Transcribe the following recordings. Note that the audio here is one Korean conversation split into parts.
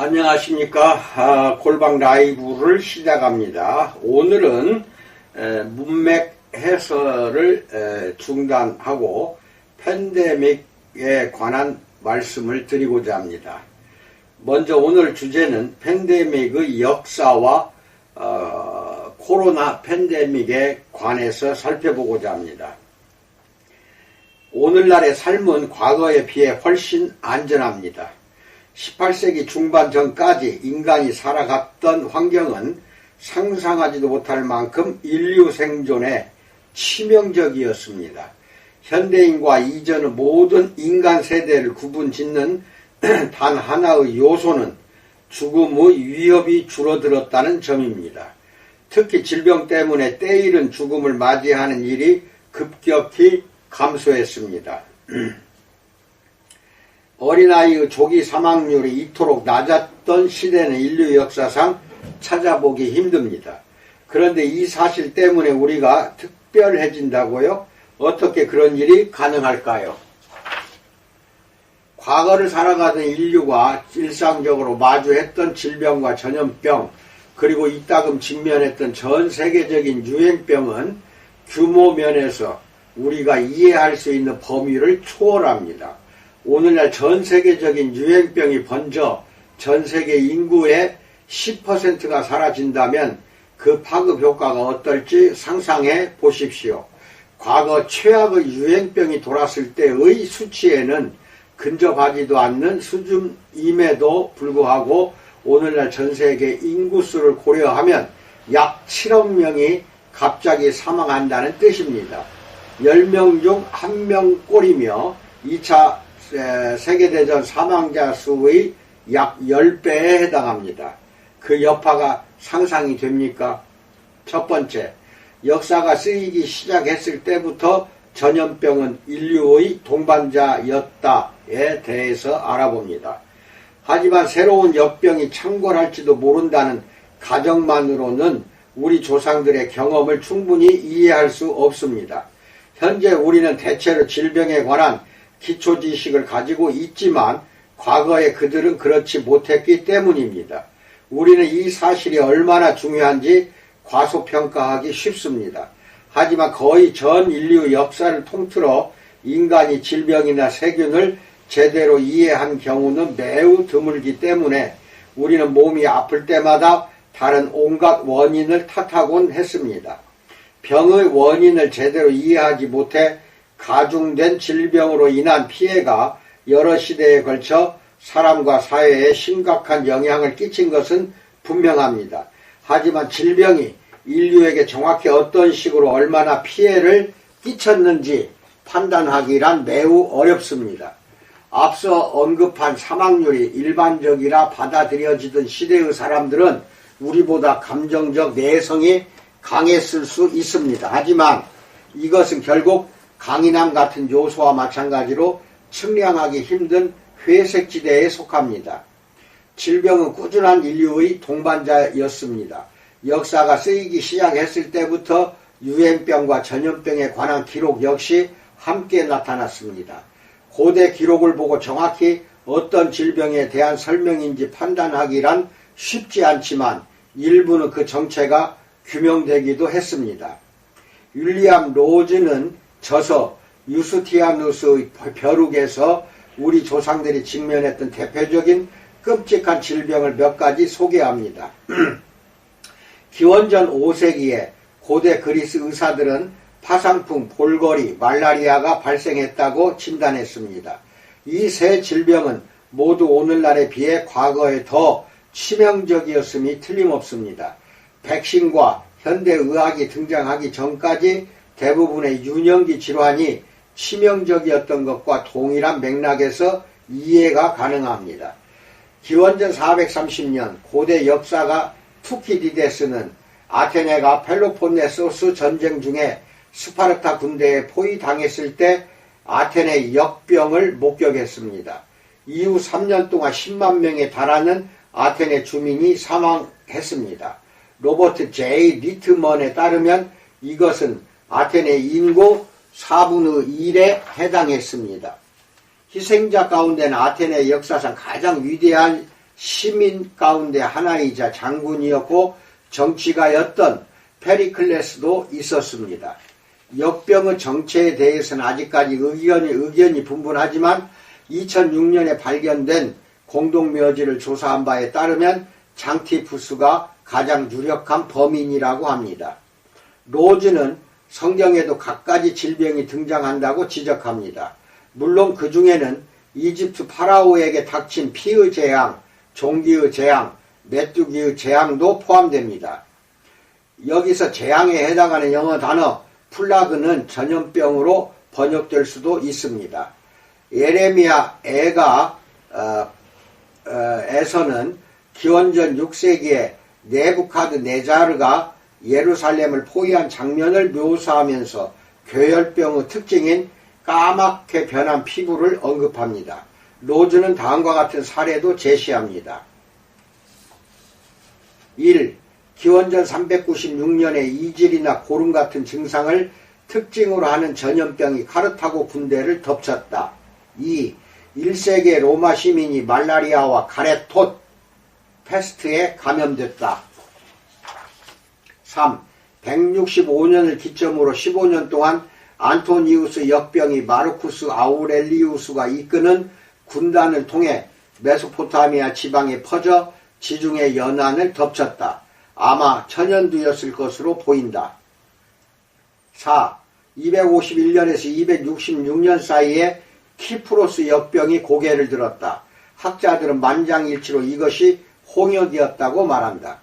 안녕하십니까. 골방 라이브를 시작합니다. 오늘은 문맥 해설을 중단하고 팬데믹에 관한 말씀을 드리고자 합니다. 먼저 오늘 주제는 팬데믹의 역사와 코로나 팬데믹에 관해서 살펴보고자 합니다. 오늘날의 삶은 과거에 비해 훨씬 안전합니다. 18세기 중반 전까지 인간이 살아갔던 환경은 상상하지도 못할 만큼 인류 생존에 치명적이었습니다. 현대인과 이전의 모든 인간 세대를 구분짓는 단 하나의 요소는 죽음의 위협이 줄어들었다는 점입니다. 특히 질병 때문에 때이른 죽음을 맞이하는 일이 급격히 감소했습니다. 어린아이의 조기 사망률이 이토록 낮았던 시대는 인류 역사상 찾아보기 힘듭니다. 그런데 이 사실 때문에 우리가 특별해진다고요? 어떻게 그런 일이 가능할까요? 과거를 살아가던 인류가 일상적으로 마주했던 질병과 전염병, 그리고 이따금 직면했던 전 세계적인 유행병은 규모 면에서 우리가 이해할 수 있는 범위를 초월합니다. 오늘날 전 세계적인 유행병이 번져 전 세계 인구의 10%가 사라진다면 그 파급 효과가 어떨지 상상해 보십시오. 과거 최악의 유행병이 돌았을 때의 수치에는 근접하지도 않는 수준임에도 불구하고 오늘날 전 세계 인구수를 고려하면 약 7억 명이 갑자기 사망한다는 뜻입니다. 10명 중 1명꼴이며 2차 세계대전 사망자 수의 약 10배에 해당합니다. 그 여파가 상상이 됩니까? 첫 번째, 역사가 쓰이기 시작했을 때부터 전염병은 인류의 동반자였다에 대해서 알아봅니다. 하지만 새로운 역병이 창궐할지도 모른다는 가정만으로는 우리 조상들의 경험을 충분히 이해할 수 없습니다. 현재 우리는 대체로 질병에 관한 기초 지식을 가지고 있지만 과거에 그들은 그렇지 못했기 때문입니다. 우리는 이 사실이 얼마나 중요한지 과소평가하기 쉽습니다. 하지만 거의 전 인류 역사를 통틀어 인간이 질병이나 세균을 제대로 이해한 경우는 매우 드물기 때문에 우리는 몸이 아플 때마다 다른 온갖 원인을 탓하곤 했습니다. 병의 원인을 제대로 이해하지 못해 가중된 질병으로 인한 피해가 여러 시대에 걸쳐 사람과 사회에 심각한 영향을 끼친 것은 분명합니다. 하지만 질병이 인류에게 정확히 어떤 식으로 얼마나 피해를 끼쳤는지 판단하기란 매우 어렵습니다. 앞서 언급한 사망률이 일반적이라 받아들여지던 시대의 사람들은 우리보다 감정적 내성이 강했을 수 있습니다. 하지만 이것은 결국 강인함 같은 요소와 마찬가지로 측량하기 힘든 회색지대에 속합니다. 질병은 꾸준한 인류의 동반자였습니다. 역사가 쓰이기 시작했을 때부터 유행병과 전염병에 관한 기록 역시 함께 나타났습니다. 고대 기록을 보고 정확히 어떤 질병에 대한 설명인지 판단하기란 쉽지 않지만 일부는 그 정체가 규명되기도 했습니다. 윌리엄 로즈는 저서 유스티아누스의 벼룩에서 우리 조상들이 직면했던 대표적인 끔찍한 질병을 몇 가지 소개합니다. 기원전 5세기에 고대 그리스 의사들은 파상풍, 볼거리, 말라리아가 발생했다고 진단했습니다. 이 세 질병은 모두 오늘날에 비해 과거에 더 치명적이었음이 틀림없습니다. 백신과 현대의학이 등장하기 전까지 대부분의 유년기 질환이 치명적이었던 것과 동일한 맥락에서 이해가 가능합니다. 기원전 430년 고대 역사가 투키디데스는 아테네가 펠로폰네소스 전쟁 중에 스파르타 군대에 포위당했을 때 아테네 역병을 목격했습니다. 이후 3년 동안 10만 명에 달하는 아테네 주민이 사망했습니다. 로버트 J. 리트먼에 따르면 이것은 아테네 인구 4분의 1에 해당했습니다. 희생자 가운데는 아테네 역사상 가장 위대한 시민 가운데 하나이자 장군이었고 정치가였던 페리클레스도 있었습니다. 역병의 정체에 대해서는 아직까지 의견이 분분하지만 2006년에 발견된 공동묘지를 조사한 바에 따르면 장티푸스가 가장 유력한 범인이라고 합니다. 로즈는 성경에도 갖가지 질병이 등장한다고 지적합니다. 물론 그 중에는 이집트 파라오에게 닥친 피의 재앙, 종기의 재앙, 메뚜기의 재앙도 포함됩니다. 여기서 재앙에 해당하는 영어 단어 플라그는 전염병으로 번역될 수도 있습니다. 예레미야 에서는 기원전 6세기에 네부카드네자르가 예루살렘을 포위한 장면을 묘사하면서 괴혈병의 특징인 까맣게 변한 피부를 언급합니다. 로즈는 다음과 같은 사례도 제시합니다. 1. 기원전 396년에 이질이나 고름 같은 증상을 특징으로 하는 전염병이 카르타고 군대를 덮쳤다. 2. 1세기의 로마 시민이 말라리아와 가레톳 패스트에 감염됐다. 3. 165년을 기점으로 15년 동안 안토니우스 역병이 마르쿠스 아우렐리우스가 이끄는 군단을 통해 메소포타미아 지방에 퍼져 지중해 연안을 덮쳤다. 아마 천연두였을 것으로 보인다. 4. 251년에서 266년 사이에 키프로스 역병이 고개를 들었다. 학자들은 만장일치로 이것이 홍역이었다고 말한다.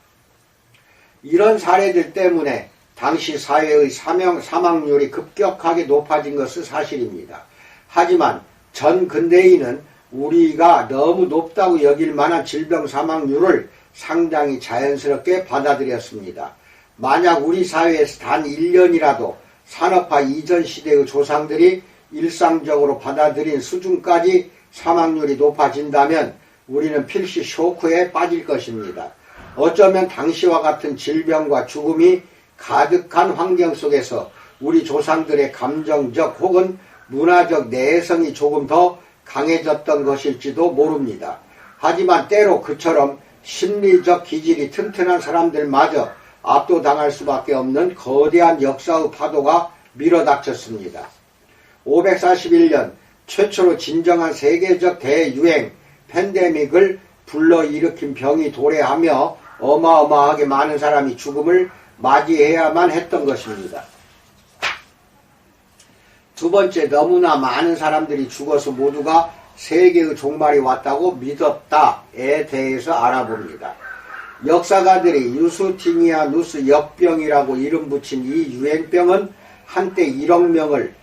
이런 사례들 때문에 당시 사회의 사망률이 급격하게 높아진 것은 사실입니다. 하지만 전 근대인은 우리가 너무 높다고 여길 만한 질병 사망률을 상당히 자연스럽게 받아들였습니다. 만약 우리 사회에서 단 1년이라도 산업화 이전 시대의 조상들이 일상적으로 받아들인 수준까지 사망률이 높아진다면 우리는 필시 쇼크에 빠질 것입니다. 어쩌면 당시와 같은 질병과 죽음이 가득한 환경 속에서 우리 조상들의 감정적 혹은 문화적 내성이 조금 더 강해졌던 것일지도 모릅니다. 하지만 때로 그처럼 심리적 기질이 튼튼한 사람들마저 압도당할 수밖에 없는 거대한 역사의 파도가 밀어닥쳤습니다. 541년 최초로 진정한 세계적 대유행 팬데믹을 불러일으킨 병이 도래하며 어마어마하게 많은 사람이 죽음을 맞이해야만 했던 것입니다. 두 번째, 너무나 많은 사람들이 죽어서 모두가 세계의 종말이 왔다고 믿었다에 대해서 알아봅니다. 역사가들이 유스티니아누스 역병이라고 이름 붙인 이 유행병은 한때 1억 명을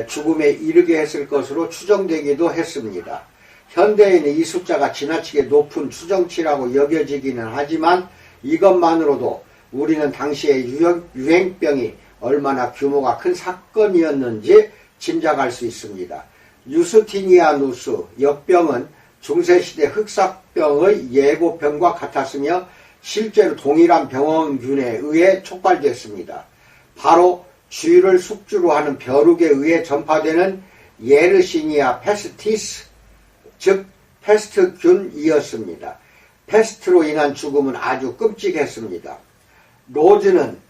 죽음에 이르게 했을 것으로 추정되기도 했습니다. 현대에는 이 숫자가 지나치게 높은 추정치라고 여겨지기는 하지만 이것만으로도 우리는 당시의 유행병이 얼마나 규모가 큰 사건이었는지 짐작할 수 있습니다. 유스티니아누스 역병은 중세시대 흑사병의 예고병과 같았으며 실제로 동일한 병원균에 의해 촉발됐습니다. 바로 쥐를 숙주로 하는 벼룩에 의해 전파되는 예르시니아 페스티스, 즉 패스트균이었습니다. 패스트로 인한 죽음은 아주 끔찍했습니다. 로즈는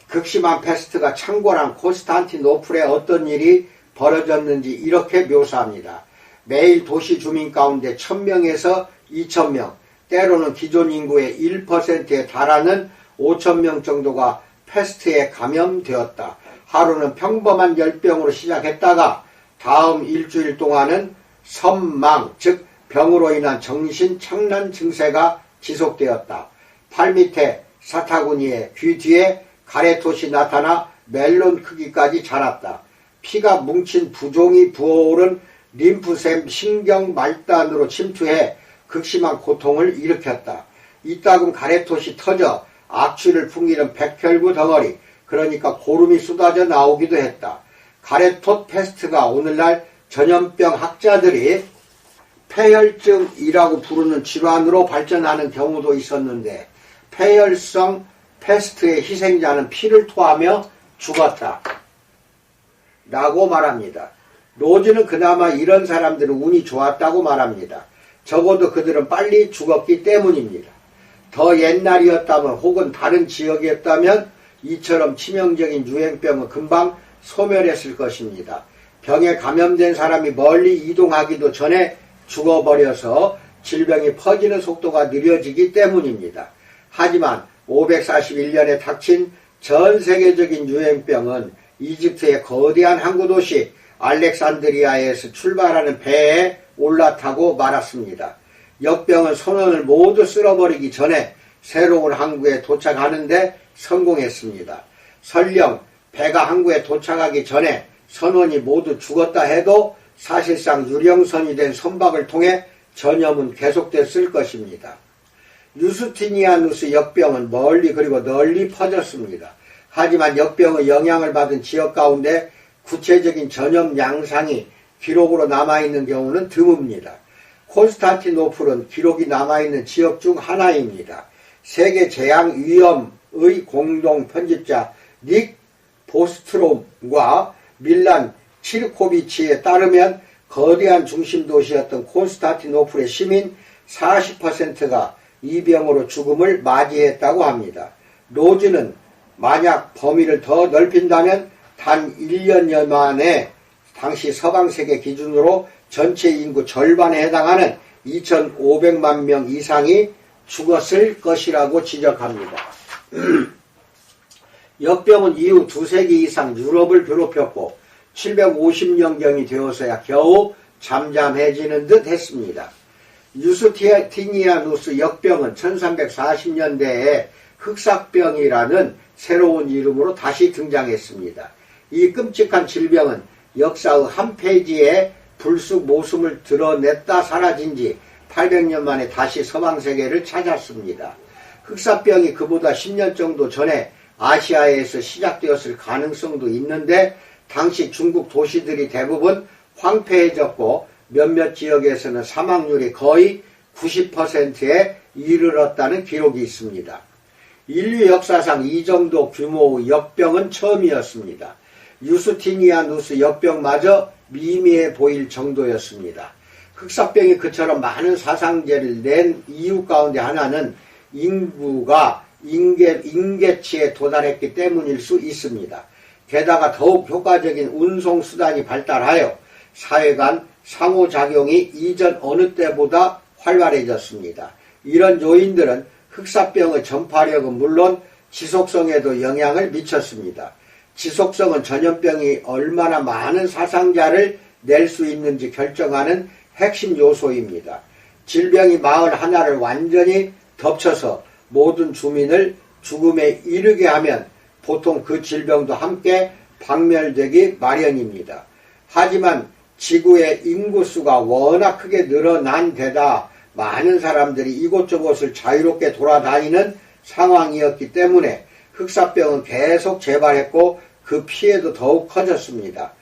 극심한 패스트가 창궐한 콘스탄티노플에 어떤 일이 벌어졌는지 이렇게 묘사합니다. 매일 도시 주민 가운데 1000명에서 2000명, 때로는 기존 인구의 1%에 달하는 5000명 정도가 패스트에 감염되었다. 하루는 평범한 열병으로 시작했다가 다음 일주일 동안은 선망, 즉 병으로 인한 정신착란 증세가 지속되었다. 팔 밑에 사타구니에, 귀 뒤에 가래톳이 나타나 멜론 크기까지 자랐다. 피가 뭉친 부종이 부어오른 림프샘 신경 말단으로 침투해 극심한 고통을 일으켰다. 이따금 가래톳이 터져 악취를 풍기는 백혈구 덩어리, 그러니까 고름이 쏟아져 나오기도 했다. 가래톳 패스트가 오늘날 전염병 학자들이 폐혈증이라고 부르는 질환으로 발전하는 경우도 있었는데 폐혈성 패스트의 희생자는 피를 토하며 죽었다 라고 말합니다. 로즈는 그나마 이런 사람들은 운이 좋았다고 말합니다. 적어도 그들은 빨리 죽었기 때문입니다. 더 옛날이었다면 혹은 다른 지역이었다면 이처럼 치명적인 유행병은 금방 소멸했을 것입니다. 병에 감염된 사람이 멀리 이동하기도 전에 죽어버려서 질병이 퍼지는 속도가 느려지기 때문입니다. 하지만 541년에 닥친 전 세계적인 유행병은 이집트의 거대한 항구도시 알렉산드리아에서 출발하는 배에 올라타고 말았습니다. 역병은 선원을 모두 쓸어버리기 전에 새로운 항구에 도착하는데 성공했습니다. 설령 배가 항구에 도착하기 전에 선원이 모두 죽었다 해도 사실상 유령선이 된 선박을 통해 전염은 계속됐을 것입니다. 유스티니아누스 역병은 멀리 그리고 널리 퍼졌습니다. 하지만 역병의 영향을 받은 지역 가운데 구체적인 전염 양상이 기록으로 남아있는 경우는 드뭅니다. 콘스탄티노플은 기록이 남아있는 지역 중 하나입니다. 세계 재앙위험의 공동 편집자 닉 보스트롬과 밀란 치르코비치에 따르면 거대한 중심 도시였던 콘스탄티노플의 시민 40%가 이 병으로 죽음을 맞이했다고 합니다. 로즈는 만약 범위를 더 넓힌다면 단 1년여 만에 당시 서방세계 기준으로 전체 인구 절반에 해당하는 2,500만 명 이상이 죽었을 것이라고 지적합니다. 역병은 이후 2세기 이상 유럽을 괴롭혔고 750년경이 되어서야 겨우 잠잠해지는 듯 했습니다. 유스티니아누스 역병은 1340년대에 흑사병이라는 새로운 이름으로 다시 등장했습니다. 이 끔찍한 질병은 역사의 한 페이지에 불쑥 모습을 드러냈다 사라진 지 800년 만에 다시 서방세계를 찾았습니다. 흑사병이 그보다 10년 정도 전에 아시아에서 시작되었을 가능성도 있는데 당시 중국 도시들이 대부분 황폐해졌고 몇몇 지역에서는 사망률이 거의 90%에 이르렀다는 기록이 있습니다. 인류 역사상 이 정도 규모의 역병은 처음이었습니다. 유스티니아누스 역병마저 미미해 보일 정도였습니다. 흑사병이 그처럼 많은 사상자를 낸 이유 가운데 하나는 인구가 임계치에 도달했기 때문일 수 있습니다. 게다가 더욱 효과적인 운송수단이 발달하여 사회 간 상호작용이 이전 어느 때보다 활발해졌습니다. 이런 요인들은 흑사병의 전파력은 물론 지속성에도 영향을 미쳤습니다. 지속성은 전염병이 얼마나 많은 사상자를 낼 수 있는지 결정하는 핵심 요소입니다. 질병이 마을 하나를 완전히 덮쳐서 모든 주민을 죽음에 이르게 하면 보통 그 질병도 함께 박멸되기 마련입니다. 하지만 지구의 인구수가 워낙 크게 늘어난 데다 많은 사람들이 이곳저곳을 자유롭게 돌아다니는 상황이었기 때문에 흑사병은 계속 재발했고 그 피해도 더욱 커졌습니다.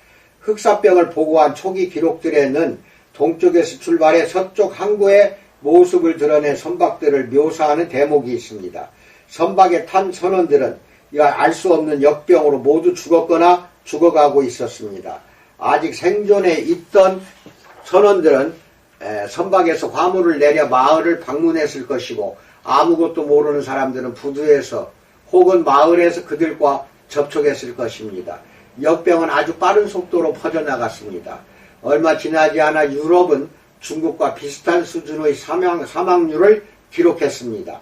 흑사병을 보고한 초기 기록들에는 동쪽에서 출발해 서쪽 항구의 모습을 드러낸 선박들을 묘사하는 대목이 있습니다. 선박에 탄 선원들은 알 수 없는 역병으로 모두 죽었거나 죽어가고 있었습니다. 아직 생존해 있던 선원들은 선박에서 화물을 내려 마을을 방문했을 것이고 아무것도 모르는 사람들은 부두에서 혹은 마을에서 그들과 접촉했을 것입니다. 역병은 아주 빠른 속도로 퍼져나갔습니다. 얼마 지나지 않아 유럽은 중국과 비슷한 수준의 사망률을 기록했습니다.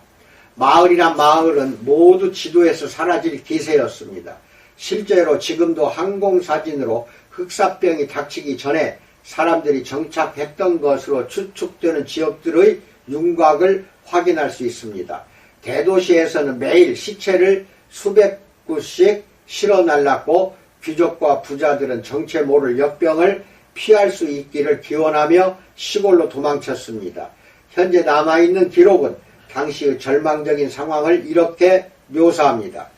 마을이란 마을은 모두 지도에서 사라질 기세였습니다. 실제로 지금도 항공사진으로 흑사병이 닥치기 전에 사람들이 정착했던 것으로 추측되는 지역들의 윤곽을 확인할 수 있습니다. 대도시에서는 매일 시체를 수백 구씩 실어 날랐고 귀족과 부자들은 정체 모를 역병을 피할 수 있기를 기원하며 시골로 도망쳤습니다. 현재 남아있는 기록은 당시의 절망적인 상황을 이렇게 묘사합니다.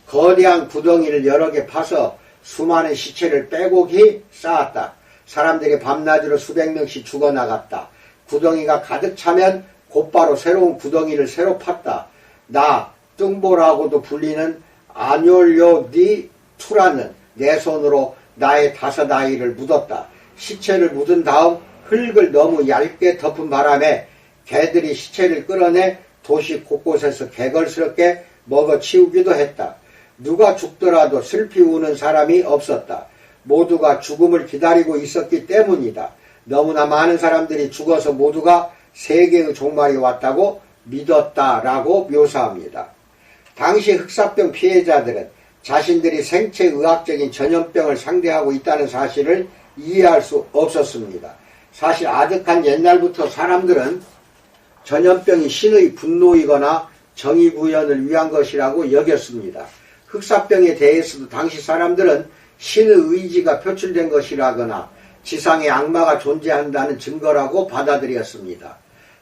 거대한 구덩이를 여러 개 파서 수많은 시체를 빼곡히 쌓았다. 사람들이 밤낮으로 수백 명씩 죽어나갔다. 구덩이가 가득 차면 곧바로 새로운 구덩이를 새로 팠다. 나 뚱보라고도 불리는 아뇰료 디 투라는 내 손으로 나의 5 아이를 묻었다. 시체를 묻은 다음 흙을 너무 얇게 덮은 바람에 개들이 시체를 끌어내 도시 곳곳에서 개걸스럽게 먹어치우기도 했다. 누가 죽더라도 슬피 우는 사람이 없었다. 모두가 죽음을 기다리고 있었기 때문이다. 너무나 많은 사람들이 죽어서 모두가 세계의 종말이 왔다고 믿었다라고 묘사합니다. 당시 흑사병 피해자들은 자신들이 생체의학적인 전염병을 상대하고 있다는 사실을 이해할 수 없었습니다. 사실 아득한 옛날부터 사람들은 전염병이 신의 분노이거나 정의구현을 위한 것이라고 여겼습니다. 흑사병에 대해서도 당시 사람들은 신의 의지가 표출된 것이라거나 지상에 악마가 존재한다는 증거라고 받아들였습니다.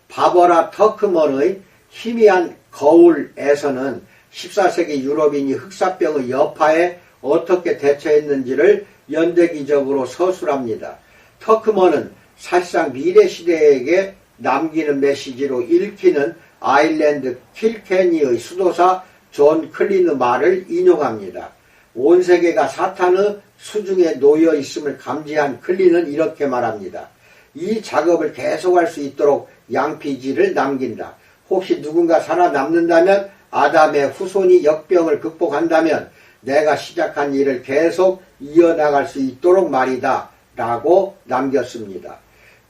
바버라 터크먼의 희미한 거울에서는 14세기 유럽인이 흑사병의 여파에 어떻게 대처했는지를 연대기적으로 서술합니다. 터크먼은 사실상 미래 시대에게 남기는 메시지로 읽히는 아일랜드 킬케니의 수도사 존 클린의 말을 인용합니다. 온 세계가 사탄의 수중에 놓여 있음을 감지한 클린은 이렇게 말합니다. 이 작업을 계속할 수 있도록 양피지를 남긴다. 혹시 누군가 살아남는다면, 아담의 후손이 역병을 극복한다면 내가 시작한 일을 계속 이어나갈 수 있도록 말이다 라고 남겼습니다.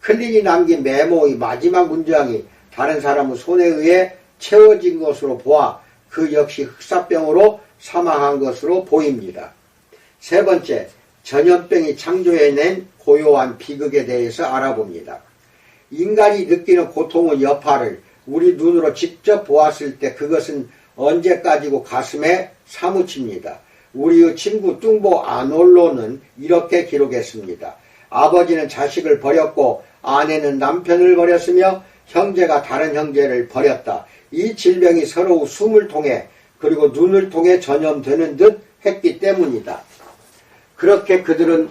클린이 남긴 메모의 마지막 문장이 다른 사람의 손에 의해 채워진 것으로 보아 그 역시 흑사병으로 사망한 것으로 보입니다. 세 번째, 전염병이 창조해낸 고요한 비극에 대해서 알아봅니다. 인간이 느끼는 고통의 여파를 우리 눈으로 직접 보았을 때 그것은 언제까지고 가슴에 사무칩니다. 우리의 친구 뚱보 아놀로는 이렇게 기록했습니다. 아버지는 자식을 버렸고 아내는 남편을 버렸으며 형제가 다른 형제를 버렸다. 이 질병이 서로 숨을 통해 그리고 눈을 통해 전염되는 듯 했기 때문이다. 그렇게 그들은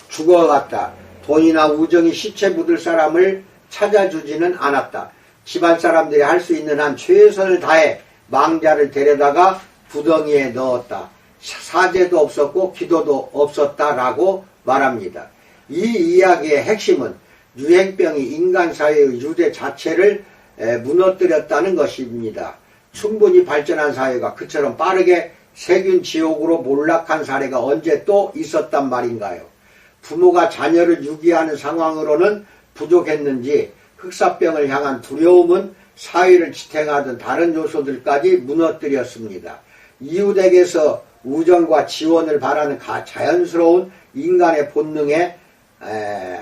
죽어갔다. 돈이나 우정이 시체 묻을 사람을 찾아주지는 않았다. 집안 사람들이 할 수 있는 한 최선을 다해 망자를 데려다가 구덩이에 넣었다. 사죄도 없었고 기도도 없었다라고 말합니다. 이 이야기의 핵심은 유행병이 인간 사회의 유대 자체를 무너뜨렸다는 것입니다. 충분히 발전한 사회가 그처럼 빠르게 세균 지옥으로 몰락한 사례가 언제 또 있었단 말인가요? 부모가 자녀를 유기하는 상황으로는 부족했는지 흑사병을 향한 두려움은 사회를 지탱하던 다른 요소들까지 무너뜨렸습니다. 이웃에게서 우정과 지원을 바라는 자연스러운 인간의 본능에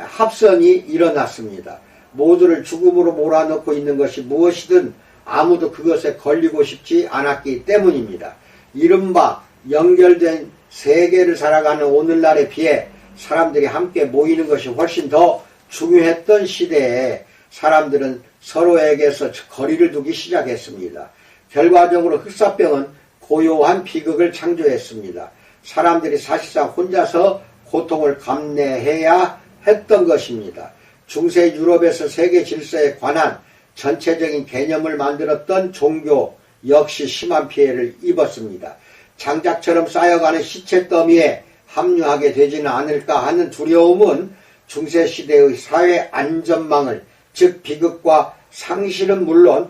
합선이 일어났습니다. 모두를 죽음으로 몰아넣고 있는 것이 무엇이든 아무도 그것에 걸리고 싶지 않았기 때문입니다. 이른바 연결된 세계를 살아가는 오늘날에 비해 사람들이 함께 모이는 것이 훨씬 더 중요했던 시대에 사람들은 서로에게서 거리를 두기 시작했습니다. 결과적으로 흑사병은 고요한 비극을 창조했습니다. 사람들이 사실상 혼자서 고통을 감내해야 했던 것입니다. 중세 유럽에서 세계 질서에 관한 전체적인 개념을 만들었던 종교 역시 심한 피해를 입었습니다. 장작처럼 쌓여가는 시체 더미에 합류하게 되지는 않을까 하는 두려움은 중세시대의 사회 안전망을, 즉 비극과 상실은 물론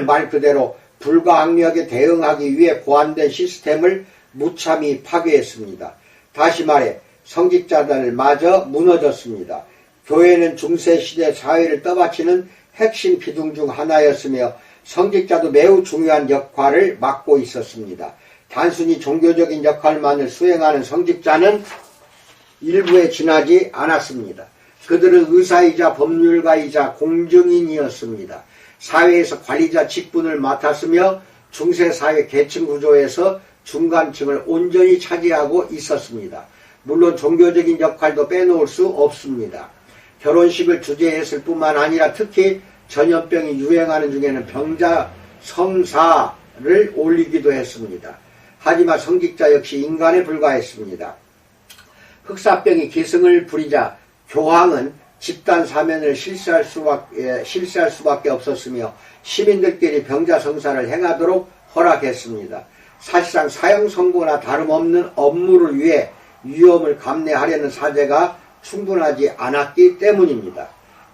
말 그대로 불가항력에 대응하기 위해 고안된 시스템을 무참히 파괴했습니다. 다시 말해 성직자들 마저 무너졌습니다. 교회는 중세시대 사회를 떠받치는 핵심 기둥 중 하나였으며 성직자도 매우 중요한 역할을 맡고 있었습니다. 단순히 종교적인 역할만을 수행하는 성직자는 일부에 지나지 않았습니다. 그들은 의사이자 법률가이자 공증인이었습니다. 사회에서 관리자 직분을 맡았으며 중세사회 계층 구조에서 중간층을 온전히 차지하고 있었습니다. 물론 종교적인 역할도 빼놓을 수 없습니다. 결혼식을 주재했을 뿐만 아니라 특히 전염병이 유행하는 중에는 병자 성사를 올리기도 했습니다. 하지만 성직자 역시 인간에 불과했습니다. 흑사병이 기승을 부리자 교황은 집단 사면을 실시할 수밖에 없었으며 시민들끼리 병자 성사를 행하도록 허락했습니다. 사실상 사형 선고나 다름없는 업무를 위해 위험을 감내하려는 사제가 충분하지 않았기 때문입니다.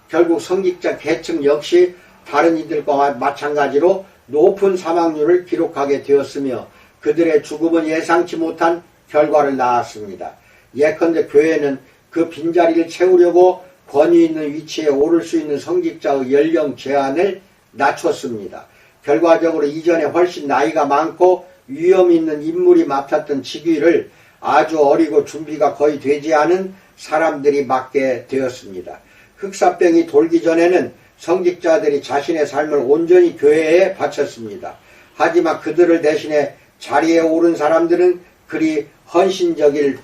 결국 성직자 계층 역시 다른 이들과 마찬가지로 높은 사망률을 기록하게 되었으며 그들의 죽음은 예상치 못한 결과를 낳았습니다. 예컨대 교회는 그 빈자리를 채우려고 권위 있는 위치에 오를 수 있는 성직자의 연령 제한을 낮췄습니다. 결과적으로 이전에 훨씬 나이가 많고 위험 있는 인물이 맡았던 직위를 아주 어리고 준비가 거의 되지 않은 사람들이 맡게 되었습니다. 흑사병이 돌기 전에는 성직자들이 자신의 삶을 온전히 교회에 바쳤습니다. 하지만 그들을 대신해 자리에 오른 사람들은 그리 헌신적일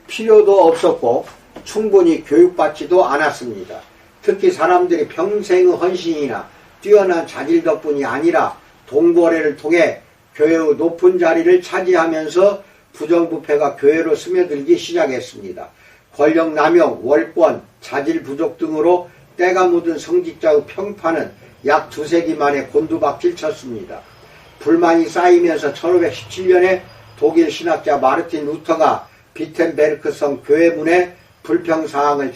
필요도 없었고 충분히 교육받지도 않았습니다. 특히 사람들이 평생의 헌신이나 뛰어난 자질 덕분이 아니라 동거래를 통해 교회의 높은 자리를 차지하면서 부정부패가 교회로 스며들기 시작했습니다. 권력 남용, 월권, 자질 부족 등으로 때가 묻은 성직자의 평판은 약 2세기 만에 곤두박질 쳤습니다. 불만이 쌓이면서 1517년에 독일 신학자 마르틴 루터가 비텐베르크성 교회문에 불평사항을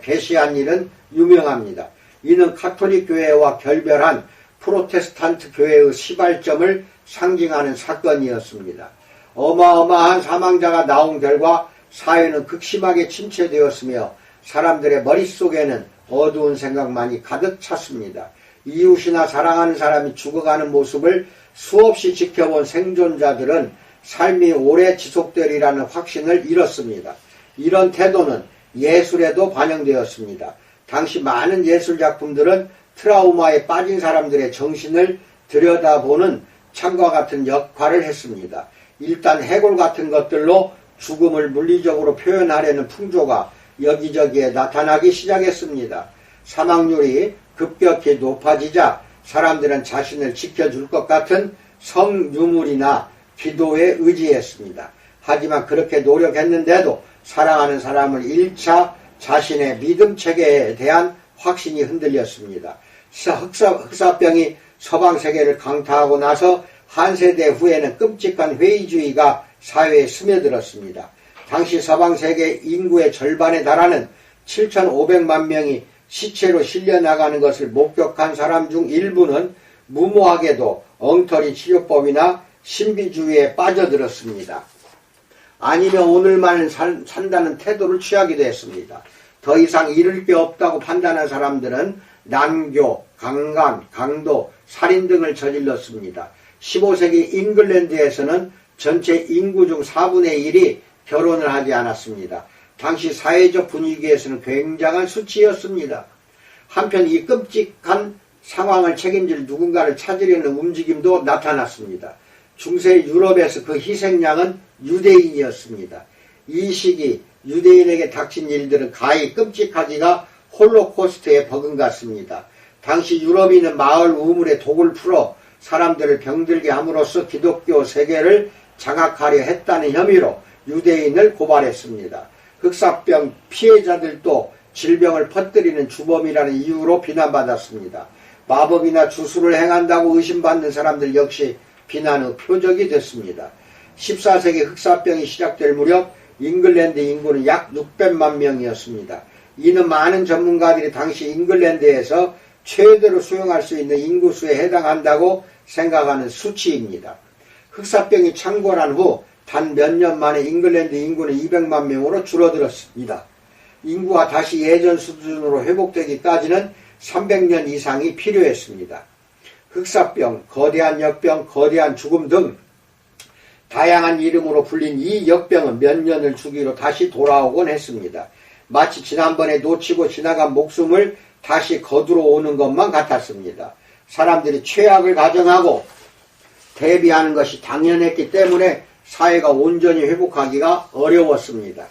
게시한 일은 유명합니다. 이는 카톨릭 교회와 결별한 프로테스탄트 교회의 시발점을 상징하는 사건이었습니다. 어마어마한 사망자가 나온 결과 사회는 극심하게 침체되었으며 사람들의 머릿속에는 어두운 생각만이 가득 찼습니다. 이웃이나 사랑하는 사람이 죽어가는 모습을 수없이 지켜본 생존자들은 삶이 오래 지속되리라는 확신을 잃었습니다. 이런 태도는 예술에도 반영되었습니다. 당시 많은 예술작품들은 트라우마에 빠진 사람들의 정신을 들여다보는 참과 같은 역할을 했습니다. 일단 해골 같은 것들로 죽음을 물리적으로 표현하려는 풍조가 여기저기에 나타나기 시작했습니다. 사망률이 급격히 높아지자 사람들은 자신을 지켜줄 것 같은 성유물이나 기도에 의지했습니다. 하지만 그렇게 노력했는데도 사랑하는 사람을 잃자 자신의 믿음 체계에 대한 확신이 흔들렸습니다. 흑사병이 서방세계를 강타하고 나서 한 세대 후에는 끔찍한 회의주의가 사회에 스며들었습니다. 당시 서방세계 인구의 절반에 달하는 7,500만 명이 시체로 실려나가는 것을 목격한 사람 중 일부는 무모하게도 엉터리 치료법이나 신비주의에 빠져들었습니다. 아니면 오늘만은 산다는 태도를 취하기도 했습니다. 더 이상 잃을 게 없다고 판단한 사람들은 난교, 강간, 강도, 살인 등을 저질렀습니다. 15세기 잉글랜드에서는 전체 인구 중 4분의 1이 결혼을 하지 않았습니다. 당시 사회적 분위기에서는 굉장한 수치였습니다. 한편 이 끔찍한 상황을 책임질 누군가를 찾으려는 움직임도 나타났습니다. 중세 유럽에서 그 희생양은 유대인이었습니다. 이 시기 유대인에게 닥친 일들은 가히 끔찍하기가 홀로코스트에 버금갔습니다. 당시 유럽인은 마을 우물에 독을 풀어 사람들을 병들게 함으로써 기독교 세계를 장악하려 했다는 혐의로 유대인을 고발했습니다. 흑사병 피해자들도 질병을 퍼뜨리는 주범이라는 이유로 비난받았습니다. 마법이나 주술을 행한다고 의심받는 사람들 역시 비난의 표적이 됐습니다. 14세기 흑사병이 시작될 무렵 잉글랜드 인구는 약 600만 명이었습니다. 이는 많은 전문가들이 당시 잉글랜드에서 최대로 수용할 수 있는 인구수에 해당한다고 생각하는 수치입니다. 흑사병이 창궐한 후 단 몇 년 만에 잉글랜드 인구는 200만 명으로 줄어들었습니다. 인구가 다시 예전 수준으로 회복되기까지는 300년 이상이 필요했습니다. 흑사병, 거대한 역병, 거대한 죽음 등 다양한 이름으로 불린 이 역병은 몇 년을 주기로 다시 돌아오곤 했습니다. 마치 지난번에 놓치고 지나간 목숨을 다시 거두러 오는 것만 같았습니다. 사람들이 최악을 가정하고 대비하는 것이 당연했기 때문에 사회가 온전히 회복하기가 어려웠습니다.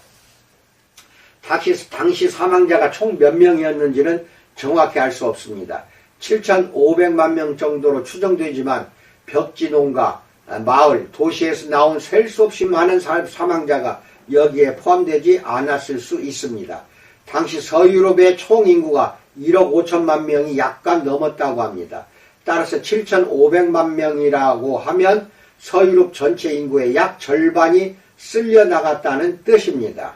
당시 사망자가 총 몇 명이었는지는 정확히 알 수 없습니다. 7,500만 명 정도로 추정되지만 벽지 농가, 마을, 도시에서 나온 셀 수 없이 많은 사망자가 여기에 포함되지 않았을 수 있습니다. 당시 서유럽의 총 인구가 1억 5천만 명이 약간 넘었다고 합니다. 따라서 7,500만 명이라고 하면 서유럽 전체 인구의 약 절반이 쓸려 나갔다는 뜻입니다.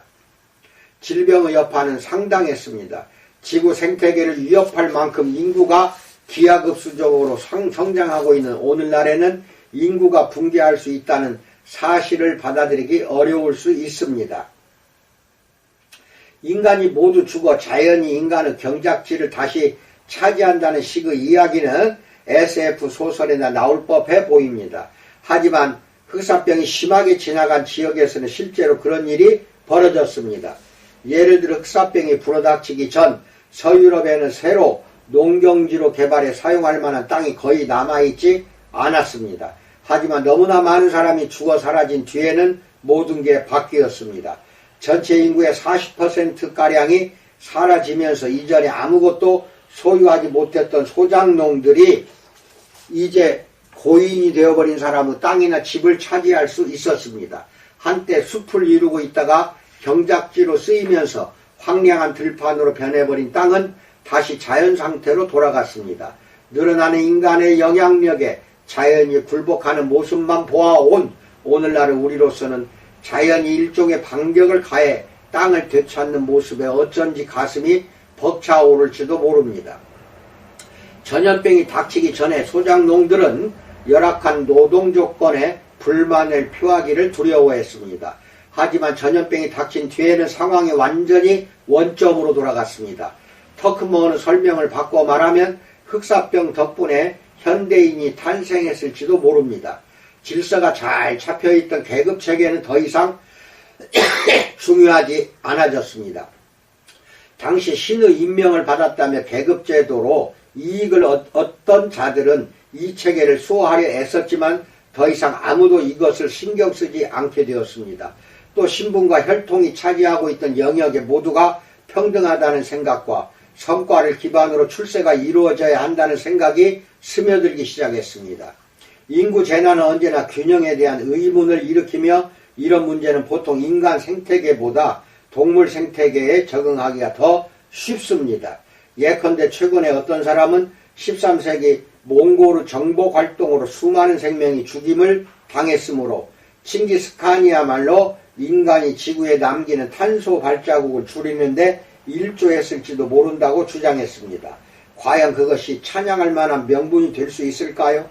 질병의 여파는 상당했습니다. 지구 생태계를 위협할 만큼 인구가 기하급수적으로 성장하고 있는 오늘날에는 인구가 붕괴할 수 있다는 사실을 받아들이기 어려울 수 있습니다. 인간이 모두 죽어 자연이 인간의 경작지를 다시 차지한다는 식의 이야기는 SF 소설에나 나올 법해 보입니다. 하지만 흑사병이 심하게 지나간 지역에서는 실제로 그런 일이 벌어졌습니다. 예를 들어 흑사병이 불어닥치기 전 서유럽에는 새로 농경지로 개발해 사용할 만한 땅이 거의 남아있지 않았습니다. 하지만 너무나 많은 사람이 죽어 사라진 뒤에는 모든 게 바뀌었습니다. 전체 인구의 40%가량이 사라지면서 이전에 아무것도 소유하지 못했던 소작농들이 이제 고인이 되어버린 사람의 땅이나 집을 차지할 수 있었습니다. 한때 숲을 이루고 있다가 경작지로 쓰이면서 황량한 들판으로 변해버린 땅은 다시 자연 상태로 돌아갔습니다. 늘어나는 인간의 영향력에 자연이 굴복하는 모습만 보아온 오늘날의 우리로서는 자연이 일종의 반격을 가해 땅을 되찾는 모습에 어쩐지 가슴이 벅차오를지도 모릅니다. 전염병이 닥치기 전에 소작농들은 열악한 노동 조건에 불만을 표하기를 두려워했습니다. 하지만 전염병이 닥친 뒤에는 상황이 완전히 원점으로 돌아갔습니다. 터크먼의 설명을 바꿔 말하면 흑사병 덕분에 현대인이 탄생했을지도 모릅니다. 질서가 잘 잡혀있던 계급체계는 더 이상 중요하지 않아졌습니다. 당시 신의 임명을 받았다며 계급제도로 이익을 얻던 자들은 이 체계를 수호하려 애썼지만 더 이상 아무도 이것을 신경 쓰지 않게 되었습니다. 또 신분과 혈통이 차지하고 있던 영역에 모두가 평등하다는 생각과 성과를 기반으로 출세가 이루어져야 한다는 생각이 스며들기 시작했습니다. 인구 재난은 언제나 균형에 대한 의문을 일으키며 이런 문제는 보통 인간 생태계보다 동물 생태계에 적응하기가 더 쉽습니다. 예컨대 최근에 어떤 사람은 13세기 몽골의 정복 활동으로 수많은 생명이 죽임을 당했으므로 칭기스칸이야말로 인간이 지구에 남기는 탄소 발자국을 줄이는데 일조했을지도 모른다고 주장했습니다. 과연 그것이 찬양할 만한 명분이 될 수 있을까요?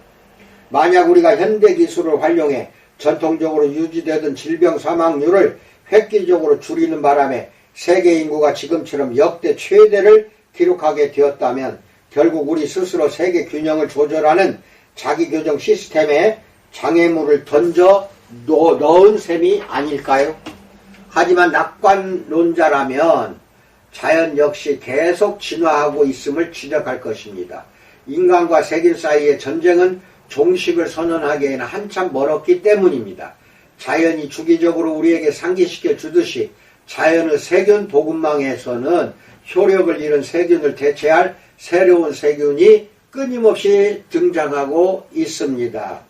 만약 우리가 현대기술을 활용해 전통적으로 유지되던 질병 사망률을 획기적으로 줄이는 바람에 세계 인구가 지금처럼 역대 최대를 기록하게 되었다면 결국 우리 스스로 세계 균형을 조절하는 자기교정 시스템에 장애물을 던져 넣은 셈이 아닐까요? 하지만 낙관론자라면 자연 역시 계속 진화하고 있음을 지적할 것입니다. 인간과 세균 사이의 전쟁은 종식을 선언하기에는 한참 멀었기 때문입니다. 자연이 주기적으로 우리에게 상기시켜 주듯이 자연의 세균 보급망에서는 효력을 잃은 세균을 대체할 새로운 세균이 끊임없이 등장하고 있습니다.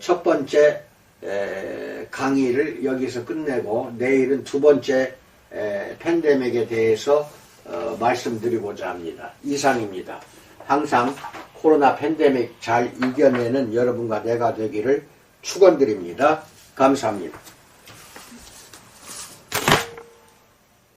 첫 번째 강의를 여기서 끝내고 내일은 두 번째 팬데믹에 대해서 말씀드리고자 합니다. 이상입니다. 항상 코로나 팬데믹 잘 이겨내는 여러분과 내가 되기를 축원드립니다. 감사합니다.